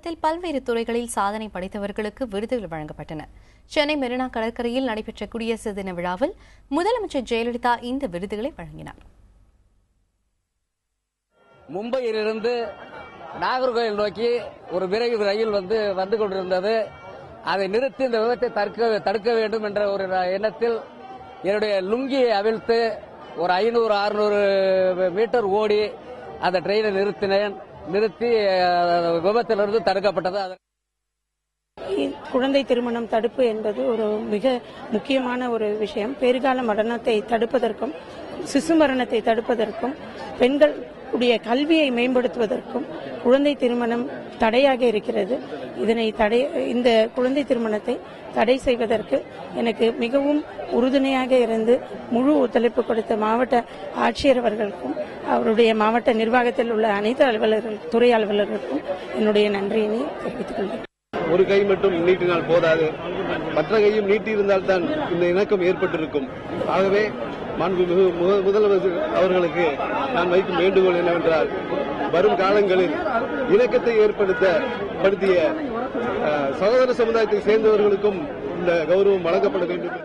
தமிழகத்தில் பல்வேறு துறைகளில் சாதனை படைத்தவர்களுக்கு விருதுகள் வழங்கப்பட்டன. சென்னை மெரினா கடற்கரையில் நடைபெற்ற குடியரசு தின விழாவில் முதலமைச்சர் ஜெயலலிதா இந்த விருதுகளை வழங்கினார். மும்பையிலிருந்து நாகர்கோவில் நோக்கி ஒரு விரைவு ரயில் வந்து கொண்டிருந்தது. அதை நிறுத்தி இந்த விபத்தை தடுக்க வேண்டும் என்ற ஒரு எண்ணத்தில் என்னுடைய லுங்கியை அவிழ்த்து ஒரு 500-600 மீட்டர் ஓடி அந்த ட்ரெயினை நிறுத்தி விபத்திலிருந்து தடுக்கப்பட்டது. குழந்தை திருமணம் தடுப்பு என்பது ஒரு மிக முக்கியமான ஒரு விஷயம். பேறுகால மரணத்தை தடுப்பதற்கும் சிசு மரணத்தை தடுப்பதற்கும் பெண்களுடைய கல்வியை மேம்படுத்துவதற்கும் குழந்தை திருமணம் தடையாக இருக்கிறது. இந்த குழந்தை திருமணத்தை தடை செய்வதற்கு எனக்கு மிகவும் உறுதுணையாக இருந்து முழு ஒத்துழைப்பு கொடுத்த மாவட்ட ஆட்சியர் அவர்களுக்கும் அவருடைய மாவட்ட நிர்வாகத்தில் உள்ள அனைத்து துறை அலுவலர்களுக்கும் என்னுடைய நன்றியினை தெரிவித்துக் கொள்கிறேன். ஒரு கை மட்டும் நீட்டினால் போதாது, மற்ற கையும் நீட்டியிருந்தால் தான் இந்த இணக்கம் ஏற்பட்டிருக்கும். ஆகவே மாண்புமிகு முதல்வர் அவர்களுக்கு நான் வைக்கும் வேண்டுகோள் என்னவென்றால், வரும் காலங்களில் இணக்கத்தை ஏற்படுத்திய சகோதர சமுதாயத்தை சேர்ந்தவர்களுக்கும் இந்த கௌரவம் வழங்கப்பட வேண்டும்.